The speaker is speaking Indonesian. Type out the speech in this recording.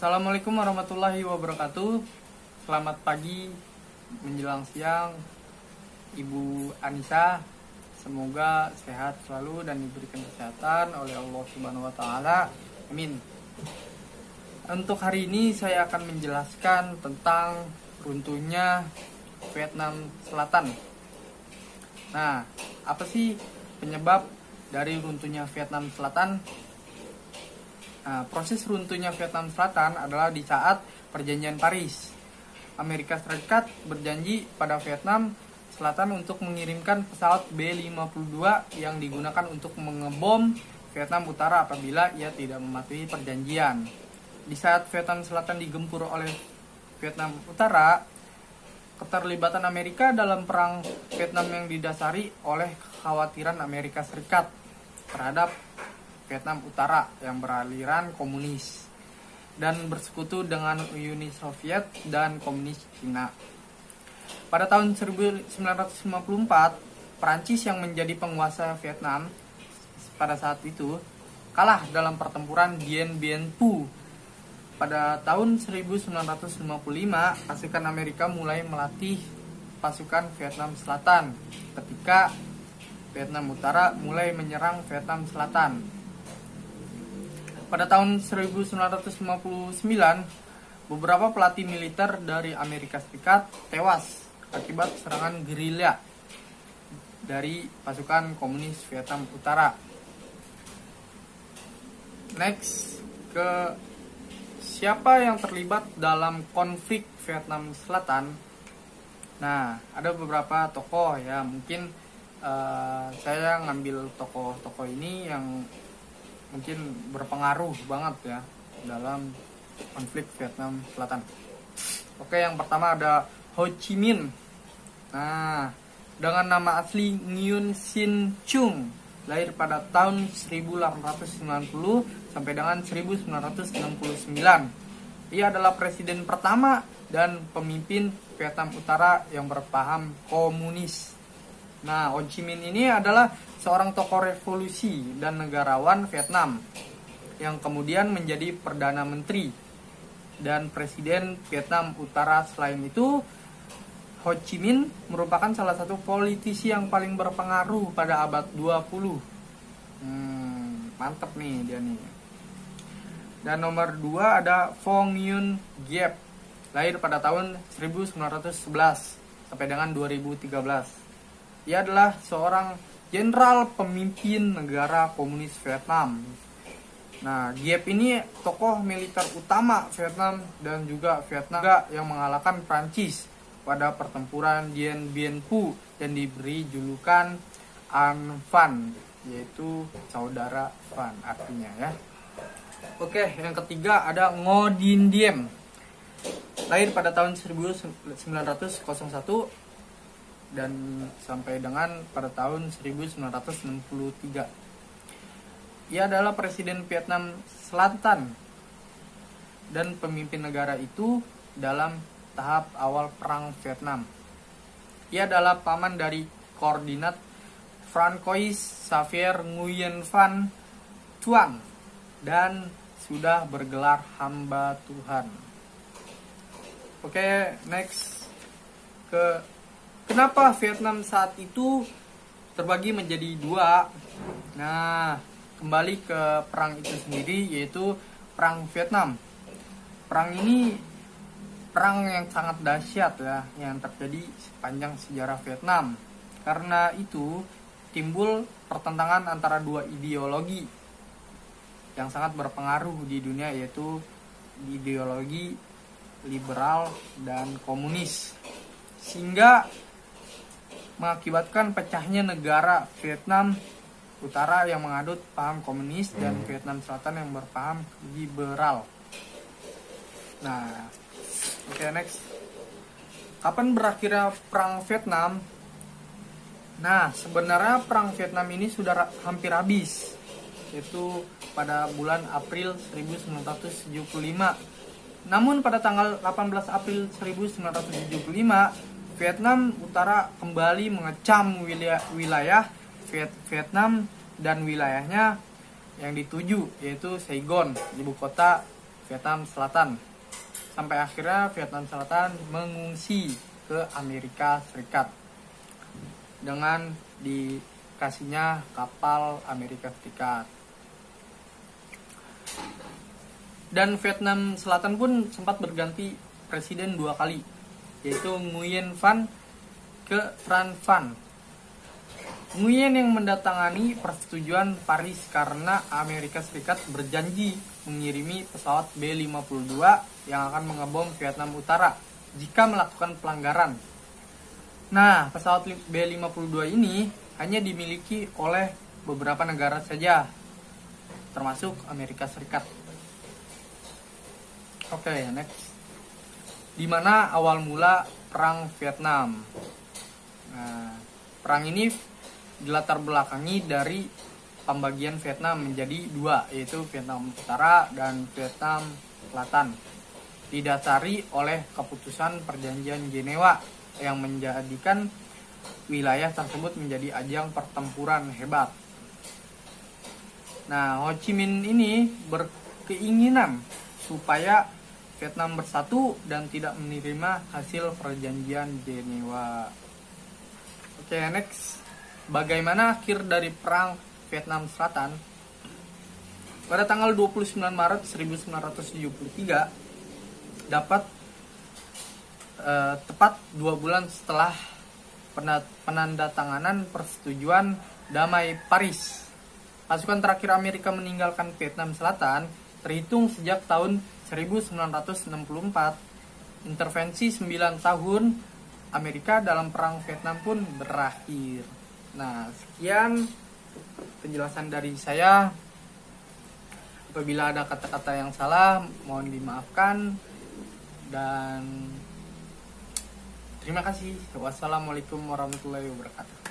Assalamualaikum warahmatullahi wabarakatuh. Selamat pagi menjelang siang Ibu Anissa. Semoga sehat selalu dan diberikan kesehatan oleh Allah Subhanahu wa taala. Amin. Untuk hari ini saya akan menjelaskan tentang runtuhnya Vietnam Selatan. Nah, apa sih penyebab dari runtuhnya Vietnam Selatan? Nah, proses runtuhnya Vietnam Selatan adalah di saat Perjanjian Paris. Amerika Serikat berjanji pada Vietnam Selatan untuk mengirimkan pesawat B-52 yang digunakan untuk mengebom Vietnam Utara apabila ia tidak mematuhi perjanjian. Di saat Vietnam Selatan digempur oleh Vietnam Utara, keterlibatan Amerika dalam perang Vietnam yang didasari oleh kekhawatiran Amerika Serikat terhadap Vietnam Utara yang beraliran komunis dan bersekutu dengan Uni Soviet dan komunis Cina. Pada tahun 1954, Prancis yang menjadi penguasa Vietnam pada saat itu kalah dalam pertempuran Dien Bien Phu. Pada tahun 1955, pasukan Amerika mulai melatih pasukan Vietnam Selatan ketika Vietnam Utara mulai menyerang Vietnam Selatan. Pada tahun 1959, beberapa pelatih militer dari Amerika Serikat tewas akibat serangan gerilya dari pasukan komunis Vietnam Utara. Next, ke siapa yang terlibat dalam konflik Vietnam Selatan? Nah, ada beberapa tokoh ya, mungkin saya ngambil tokoh-tokoh ini yang mungkin berpengaruh banget ya dalam konflik Vietnam Selatan. Oke, yang pertama ada Ho Chi Minh. Nah, dengan nama asli Nguyen Sinh Chung, lahir pada tahun 1890 sampai dengan 1969. Ia adalah presiden pertama dan pemimpin Vietnam Utara yang berpaham komunis. Nah, Ho Chi Minh ini adalah seorang tokoh revolusi dan negarawan Vietnam yang kemudian menjadi Perdana Menteri dan Presiden Vietnam Utara. Selain itu, Ho Chi Minh merupakan salah satu politisi yang paling berpengaruh pada abad 20. Mantep nih dia nih. Dan nomor 2 ada Pho Nguyen Giep, lahir pada tahun 1911 sampai dengan 2013. Ia adalah seorang jenderal pemimpin negara komunis Vietnam. Nah, Giep ini tokoh militer utama Vietnam dan juga Vietnam yang mengalahkan Prancis pada pertempuran Dien Bien Phu dan diberi julukan An Phan, yaitu saudara Phan artinya ya. Oke, yang ketiga ada Ngo Dinh Diem, lahir pada tahun 1901 dan sampai dengan pada tahun 1963. Ia adalah presiden Vietnam Selatan dan pemimpin negara itu dalam tahap awal perang Vietnam. Ia adalah paman dari koordinat Francois Xavier Nguyen Van Thuan dan sudah bergelar hamba Tuhan. Oke, next ke kenapa Vietnam saat itu terbagi menjadi dua? Nah, kembali ke perang itu sendiri, yaitu Perang Vietnam. Perang ini perang yang sangat dahsyat ya, yang terjadi sepanjang sejarah Vietnam. Karena itu timbul pertentangan antara dua ideologi yang sangat berpengaruh di dunia, yaitu ideologi liberal dan komunis, sehingga mengakibatkan pecahnya negara Vietnam Utara yang mengadut paham komunis dan Vietnam Selatan yang berpaham liberal. Nah, oke, next. Kapan berakhirnya perang Vietnam? Nah, sebenarnya perang Vietnam ini sudah hampir habis, yaitu pada bulan April 1975. Namun pada tanggal 18 April 1975, Vietnam Utara kembali mengecam wilayah Vietnam dan wilayahnya yang dituju, yaitu Saigon, ibu kota Vietnam Selatan. Sampai akhirnya Vietnam Selatan mengungsi ke Amerika Serikat dengan dikasihnya kapal Amerika Serikat. Dan Vietnam Selatan pun sempat berganti presiden 2 kali, yaitu Nguyen Van ke Tran Van. Nguyen yang mendatangani persetujuan Paris karena Amerika Serikat berjanji mengirimi pesawat B-52 yang akan mengebom Vietnam Utara jika melakukan pelanggaran. Nah, pesawat B-52 ini hanya dimiliki oleh beberapa negara saja, termasuk Amerika Serikat. Oke, next. Di mana awal mula Perang Vietnam? Nah, perang ini dilatar belakangi dari pembagian Vietnam menjadi 2, yaitu Vietnam Utara dan Vietnam Selatan. Didasari oleh keputusan Perjanjian Jenewa yang menjadikan wilayah tersebut menjadi ajang pertempuran hebat. Nah, Ho Chi Minh ini berkeinginan supaya Vietnam bersatu dan tidak menerima hasil Perjanjian Jenewa. Oke, next. Bagaimana akhir dari perang Vietnam Selatan? Pada tanggal 29 Maret 1973 tepat 2 bulan setelah penandatanganan persetujuan damai Paris, pasukan terakhir Amerika meninggalkan Vietnam Selatan. Terhitung sejak tahun 1964, intervensi 9 tahun Amerika dalam perang Vietnam pun berakhir. Nah, sekian penjelasan dari saya. Apabila ada kata-kata yang salah, mohon dimaafkan. Dan terima kasih. Wassalamualaikum warahmatullahi wabarakatuh.